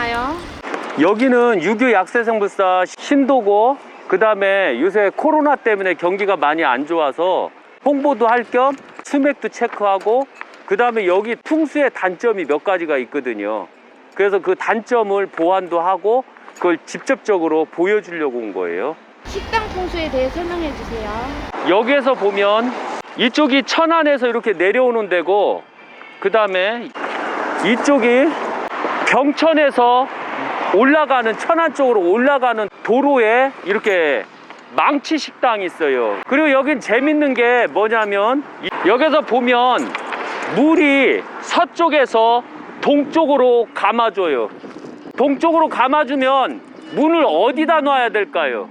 무엇인가요? 여기는 유교 약세성불사 신도고, 그 다음에 요새 코로나 때문에 경기가 많이 안 좋아서 홍보도 할 겸 수맥도 체크하고, 그 다음에 여기 풍수의 단점이 몇 가지가 있거든요. 그래서 그 단점을 보완도 하고 그걸 직접적으로 보여주려고 온 거예요. 식당 풍수에 대해 설명해 주세요. 여기에서 보면 이쪽이 천안에서 이렇게 내려오는 데고, 그 다음에 이쪽이 병천에서 올라가는, 천안 쪽으로 올라가는 도로에 이렇게 망치 식당이 있어요. 그리고 여긴 재밌는 게 뭐냐면, 여기서 보면 물이 서쪽에서 동쪽으로 감아줘요. 동쪽으로 감아주면 문을 어디다 놔야 될까요?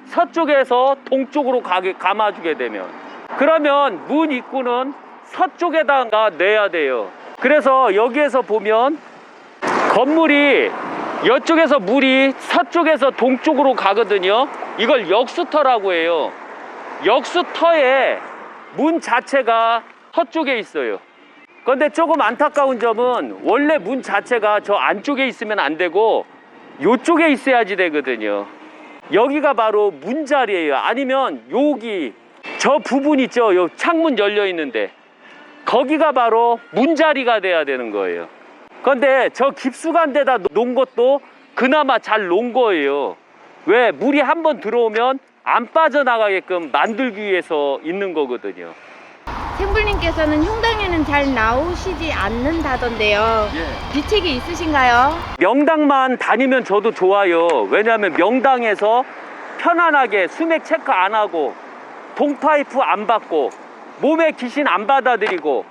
서쪽에서 동쪽으로 감아주게 되면, 그러면 문 입구는 서쪽에다가 내야 돼요. 그래서 여기에서 보면 건물이 이쪽에서 물이 서쪽에서 동쪽으로 가거든요. 이걸 역수터라고 해요. 역수터에 문 자체가 서쪽에 있어요. 그런데 조금 안타까운 점은 원래 문 자체가 저 안쪽에 있으면 안 되고 이쪽에 있어야지 되거든요. 여기가 바로 문 자리예요. 아니면 여기 저 부분 있죠, 요 창문 열려 있는데 거기가 바로 문 자리가 돼야 되는 거예요. 그런데 저 깊숙한 데다 놓은 것도 그나마 잘 놓은 거예요. 왜? 물이 한번 들어오면 안 빠져나가게끔 만들기 위해서 있는 거거든요. 생불님께서는 흉당에는 잘 나오시지 않는다던데요. 예. 비책이 있으신가요? 명당만 다니면 저도 좋아요. 왜냐하면 명당에서 편안하게 수맥 체크 안 하고 동파이프 안 받고 몸에 귀신 안 받아들이고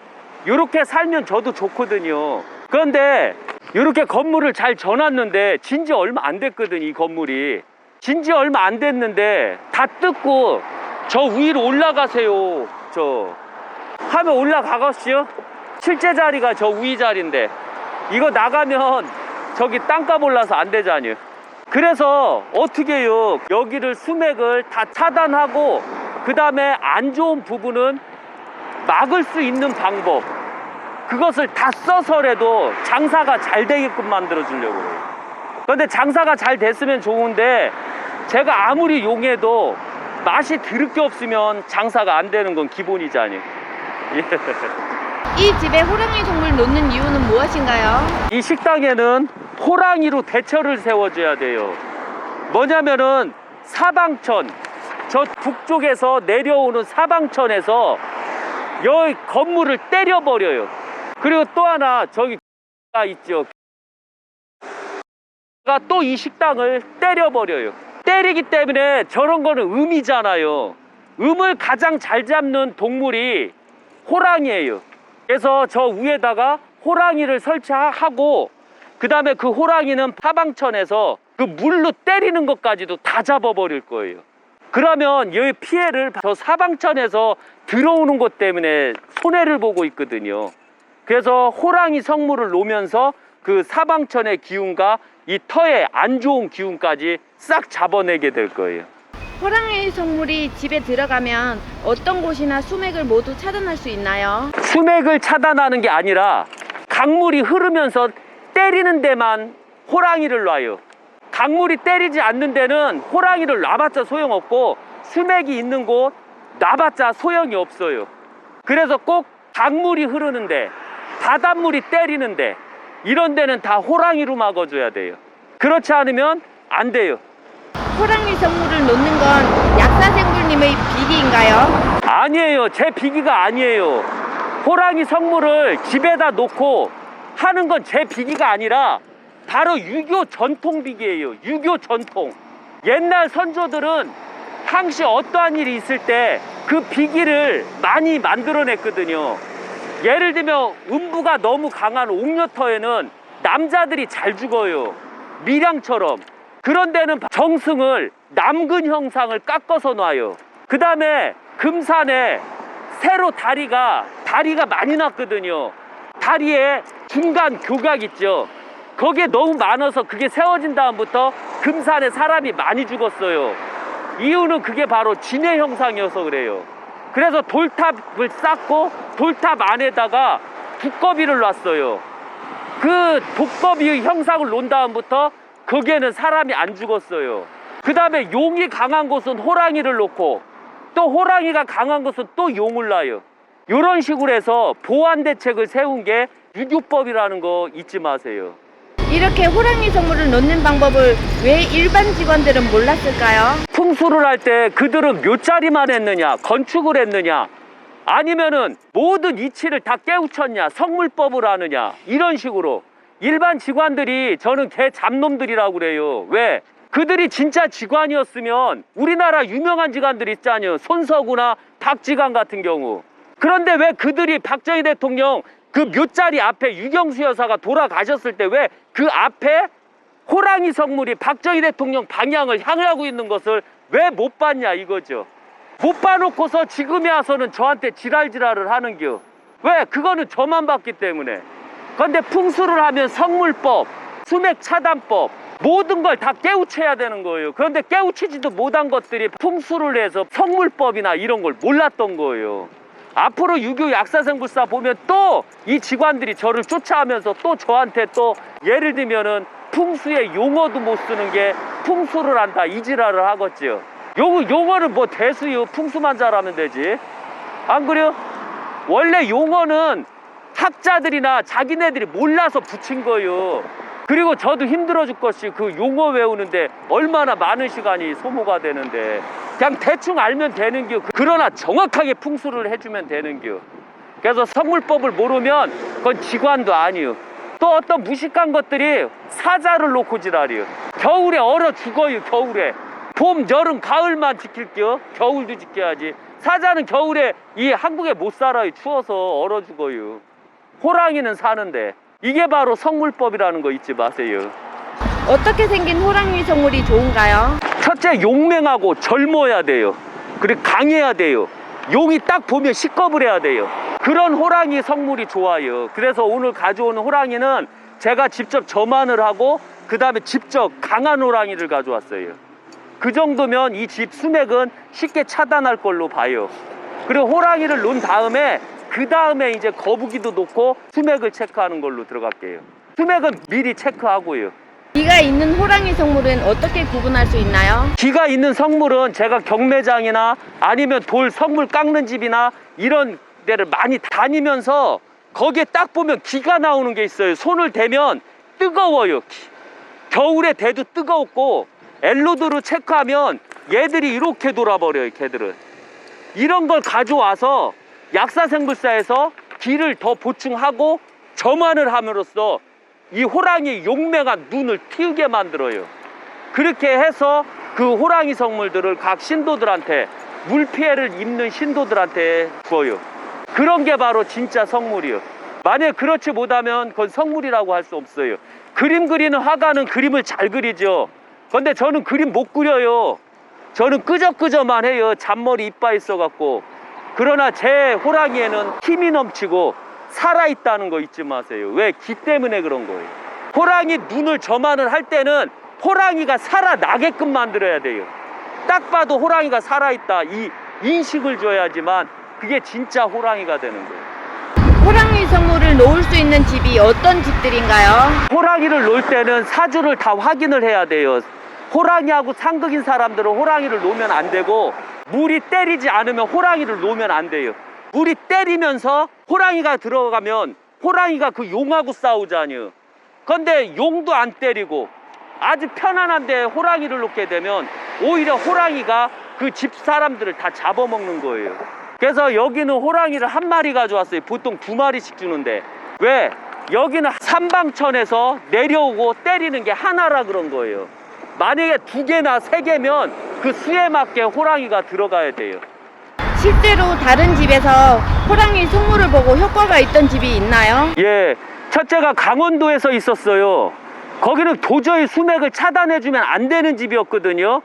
이렇게 살면 저도 좋거든요. 그런데 이렇게 건물을 잘 져놨는데 진지 얼마 안 됐거든. 이 건물이 진지 얼마 안 됐는데 다 뜯고 저 위로 올라가세요 저 하면 올라가겠어요? 실제 자리가 저 위 자리인데 이거 나가면 저기 땅값 올라서 안 되잖아요. 그래서 어떻게 해요? 여기를 수맥을 다 차단하고 그 다음에 안 좋은 부분은 막을 수 있는 방법, 그것을 다 써서라도 장사가 잘 되게끔 만들어 주려고 해요. 그런데 장사가 잘 됐으면 좋은데 제가 아무리 용해도 맛이 드럽게 없으면 장사가 안 되는 건 기본이잖아요. 예. 이 집에 호랑이 동물 놓는 이유는 무엇인가요? 이 식당에는 호랑이로 대처를 세워줘야 돼요. 뭐냐면은 사방천, 저 북쪽에서 내려오는 사방천에서 여기 건물을 때려버려요. 그리고 또 하나 저기 있죠. 또 이 식당을 때려버려요. 때리기 때문에 저런 거는 음이잖아요. 음을 가장 잘 잡는 동물이 호랑이에요. 그래서 저 위에다가 호랑이를 설치하고 그 다음에 그 호랑이는 사방천에서 그 물로 때리는 것까지도 다 잡아버릴 거예요. 그러면 이 피해를 저 사방천에서 들어오는 것 때문에 손해를 보고 있거든요. 그래서 호랑이 성물을 놓으면서 그 사방천의 기운과 이 터의 안 좋은 기운까지 싹 잡아내게 될 거예요. 호랑이 성물이 집에 들어가면 어떤 곳이나 수맥을 모두 차단할 수 있나요? 수맥을 차단하는 게 아니라 강물이 흐르면서 때리는 데만 호랑이를 놔요. 강물이 때리지 않는 데는 호랑이를 놔봤자 소용없고 수맥이 있는 곳 놔봤자 소용이 없어요. 그래서 꼭 강물이 흐르는데, 바닷물이 때리는데 이런 데는 다 호랑이로 막아줘야 돼요. 그렇지 않으면 안 돼요. 호랑이 성물을 놓는 건 약사생불님의 비리인가요? 아니에요. 제 비기가 아니에요. 호랑이 성물을 집에다 놓고 하는 건 제 비기가 아니라 바로 유교 전통 비기예요. 유교 전통. 옛날 선조들은 당시 어떠한 일이 있을 때 그 비기를 많이 만들어냈거든요. 예를 들면 음부가 너무 강한 옥녀터에는 남자들이 잘 죽어요. 밀양처럼. 그런 데는 정승을 남근 형상을 깎아서 놔요. 그 다음에 금산에 새로 다리가 많이 났거든요. 다리에 중간 교각 있죠. 거기에 너무 많아서 그게 세워진 다음부터 금산에 사람이 많이 죽었어요. 이유는 그게 바로 진해 형상이어서 그래요. 그래서 돌탑을 쌓고 돌탑 안에다가 두꺼비를 놨어요. 그 독거미 형상을 놓은 다음부터 거기에는 사람이 안 죽었어요. 그 다음에 용이 강한 곳은 호랑이를 놓고 또 호랑이가 강한 곳은 또 용을 놔요. 이런 식으로 해서 보완 대책을 세운 게 유교법이라는 거 잊지 마세요. 이렇게 호랑이 성물을 놓는 방법을 왜 일반 직원들은 몰랐을까요? 풍수를 할 때 그들은 묘자리만 했느냐, 건축을 했느냐, 아니면은 모든 이치를 다 깨우쳤냐, 성물법을 하느냐, 이런 식으로 일반 직관들이 저는 개 잡놈들이라고 그래요. 왜? 그들이 진짜 직관이었으면 우리나라 유명한 직관들 있잖아요. 손석구나 박지관 같은 경우. 그런데 왜 그들이 박정희 대통령 그 묘자리 앞에 유경수 여사가 돌아가셨을 때 왜 그 앞에 호랑이 성물이 박정희 대통령 방향을 향하고 있는 것을 왜 못 봤냐 이거죠. 못 봐놓고서 지금에 와서는 저한테 지랄지랄을 하는겨. 왜? 그거는 저만 봤기 때문에. 그런데 풍수를 하면 성물법, 수맥 차단법, 모든 걸 다 깨우쳐야 되는 거예요. 그런데 깨우치지도 못한 것들이 풍수를 해서 성물법이나 이런 걸 몰랐던 거예요. 앞으로 유교 약사생불사 보면 또 이 직관들이 저를 쫓아하면서 또 저한테 또 예를 들면은 풍수의 용어도 못 쓰는 게 풍수를 한다 이 지랄을 하겠죠. 용어를 뭐 대수요. 풍수만 잘하면 되지. 안 그래요? 원래 용어는 학자들이나 자기네들이 몰라서 붙인 거예요. 그리고 저도 힘들어 죽겠지. 그 용어 외우는데 얼마나 많은 시간이 소모가 되는데 그냥 대충 알면 되는겨. 그러나 정확하게 풍수를 해주면 되는겨. 그래서 성물법을 모르면 그건 직관도 아니요. 또 어떤 무식한 것들이 사자를 놓고 지랄이요. 겨울에 얼어 죽어요. 겨울에. 봄, 여름, 가을만 지킬게요. 겨울도 지켜야지. 사자는 겨울에 이 한국에 못 살아요. 추워서 얼어 죽어요. 호랑이는 사는데. 이게 바로 성물법이라는 거 잊지 마세요. 어떻게 생긴 호랑이 성물이 좋은가요? 첫째, 용맹하고 젊어야 돼요. 그리고 강해야 돼요. 용이 딱 보면 식겁을 해야 돼요. 그런 호랑이 성물이 좋아요. 그래서 오늘 가져오는 호랑이는 제가 직접 점안을 하고 그 다음에 직접 강한 호랑이를 가져왔어요. 그 정도면 이 집 수맥은 쉽게 차단할 걸로 봐요. 그리고 호랑이를 놓은 다음에 그 다음에 이제 거북이도 놓고 수맥을 체크하는 걸로 들어갈게요. 수맥은 미리 체크하고요. 기가 있는 호랑이 성물은 어떻게 구분할 수 있나요? 기가 있는 성물은 제가 경매장이나 아니면 돌 성물 깎는 집이나 이런 데를 많이 다니면서 거기에 딱 보면 기가 나오는 게 있어요. 손을 대면 뜨거워요. 겨울에 대도 뜨겁고 엘로드로 체크하면 얘들이 이렇게 돌아버려요. 걔들은 이런 걸 가져와서 약사생불사에서 기를 더 보충하고 점안을 함으로써 이 호랑이 용맹한 눈을 틔우게 만들어요. 그렇게 해서 그 호랑이 성물들을 각 신도들한테 물피해를 입는 신도들한테 줘요. 그런 게 바로 진짜 성물이요. 만약 그렇지 못하면 그건 성물이라고 할 수 없어요. 그림 그리는 화가는 그림을 잘 그리죠. 근데 저는 그림 못 그려요. 저는 끄적끄적만 해요. 잔머리 이빨 있어갖고. 그러나 제 호랑이에는 힘이 넘치고 살아있다는 거 잊지 마세요. 왜? 기 때문에 그런 거예요. 호랑이 눈을 점안을 할 때는 호랑이가 살아나게끔 만들어야 돼요. 딱 봐도 호랑이가 살아있다 이 인식을 줘야지만 그게 진짜 호랑이가 되는 거예요. 호랑이 성물을 놓을 수 있는 집이 어떤 집들인가요? 호랑이를 놓을 때는 사주를 다 확인을 해야 돼요. 호랑이하고 상극인 사람들은 호랑이를 놓으면 안 되고 물이 때리지 않으면 호랑이를 놓으면 안 돼요. 물이 때리면서 호랑이가 들어가면 호랑이가 그 용하고 싸우잖아요. 근데 용도 안 때리고 아주 편안한데 호랑이를 놓게 되면 오히려 호랑이가 그 집 사람들을 다 잡아먹는 거예요. 그래서 여기는 호랑이를 한 마리 가져왔어요. 보통 2마리씩 주는데 왜? 여기는 삼방천에서 내려오고 때리는 게 하나라 그런 거예요. 만약에 2개나 3개면 그 수에 맞게 호랑이가 들어가야 돼요. 실제로 다른 집에서 호랑이 성물을 보고 효과가 있던 집이 있나요? 예, 첫째가 강원도에서 있었어요. 거기는 도저히 수맥을 차단해주면 안 되는 집이었거든요.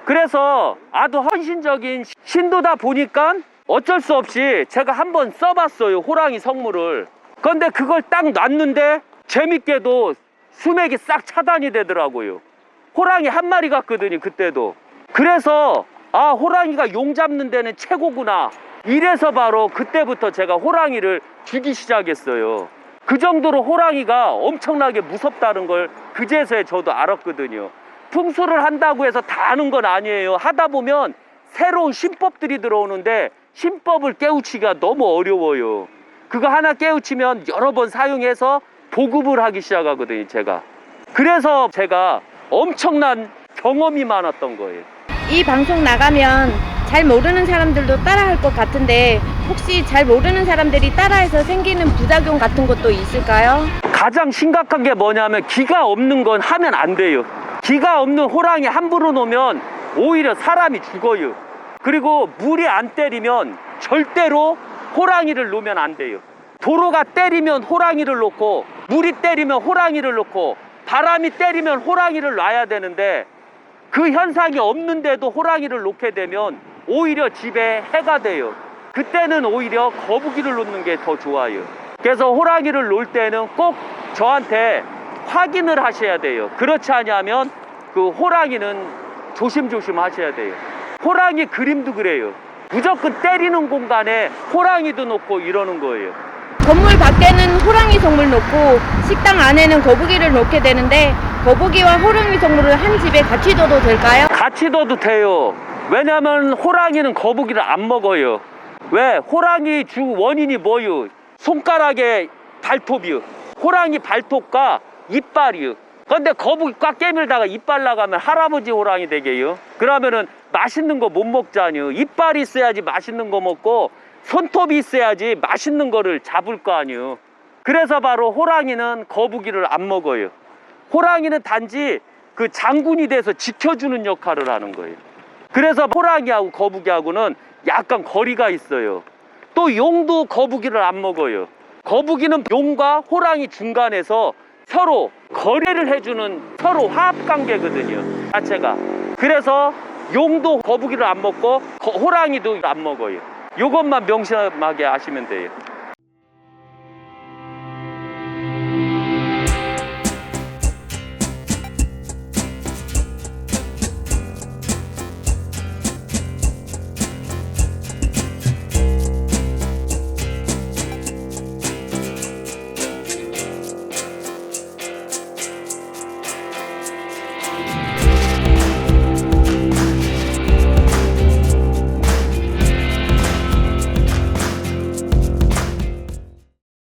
그래서 아주 헌신적인 신도다 보니까 어쩔 수 없이 제가 한번 써봤어요. 호랑이 성물을. 그런데 그걸 딱 놨는데 재밌게도 수맥이 싹 차단이 되더라고요. 호랑이 한 마리 같거든요. 그때도. 그래서 아, 호랑이가 용 잡는 데는 최고구나. 이래서 바로 그때부터 제가 호랑이를 주기 시작했어요. 그 정도로 호랑이가 엄청나게 무섭다는 걸 그제서야 저도 알았거든요. 풍수를 한다고 해서 다 아는 건 아니에요. 하다 보면 새로운 신법들이 들어오는데 신법을 깨우치기가 너무 어려워요. 그거 하나 깨우치면 여러 번 사용해서 보급을 하기 시작하거든요, 제가. 그래서 제가 엄청난 경험이 많았던 거예요. 이 방송 나가면 잘 모르는 사람들도 따라할 것 같은데 혹시 잘 모르는 사람들이 따라해서 생기는 부작용 같은 것도 있을까요? 가장 심각한 게 뭐냐면 기가 없는 건 하면 안 돼요. 기가 없는 호랑이 함부로 놓으면 오히려 사람이 죽어요. 그리고 물이 안 때리면 절대로 호랑이를 놓으면 안 돼요. 도로가 때리면 호랑이를 놓고, 물이 때리면 호랑이를 놓고, 바람이 때리면 호랑이를 놔야 되는데 그 현상이 없는데도 호랑이를 놓게 되면 오히려 집에 해가 돼요. 그때는 오히려 거북이를 놓는 게 더 좋아요. 그래서 호랑이를 놓을 때는 꼭 저한테 확인을 하셔야 돼요. 그렇지 않으면 그 호랑이는 조심조심 하셔야 돼요. 호랑이 그림도 그래요. 무조건 때리는 공간에 호랑이도 놓고 이러는 거예요. 건물 밖에는 호랑이 성물 놓고 식당 안에는 거북이를 놓게 되는데 거북이와 호랑이 성물을 한 집에 같이 둬도 될까요? 같이 둬도 돼요. 왜냐면 호랑이는 거북이를 안 먹어요. 왜? 호랑이 주 원인이 뭐요? 손가락에 발톱이요. 호랑이 발톱과 이빨이요. 근데 거북이 꽉 깨물다가 이빨 나가면 할아버지 호랑이 되게요. 그러면은 맛있는 거 못 먹잖아요. 이빨이 있어야지 맛있는 거 먹고 손톱이 있어야지 맛있는 거를 잡을 거 아니에요. 그래서 바로 호랑이는 거북이를 안 먹어요. 호랑이는 단지 그 장군이 돼서 지켜주는 역할을 하는 거예요. 그래서 호랑이하고 거북이하고는 약간 거리가 있어요. 또 용도 거북이를 안 먹어요. 거북이는 용과 호랑이 중간에서 서로 거래를 해주는 서로 화합관계거든요, 자체가. 그래서 용도 거북이를 안 먹고 호랑이도 안 먹어요. 요것만 명심하게 아시면 돼요.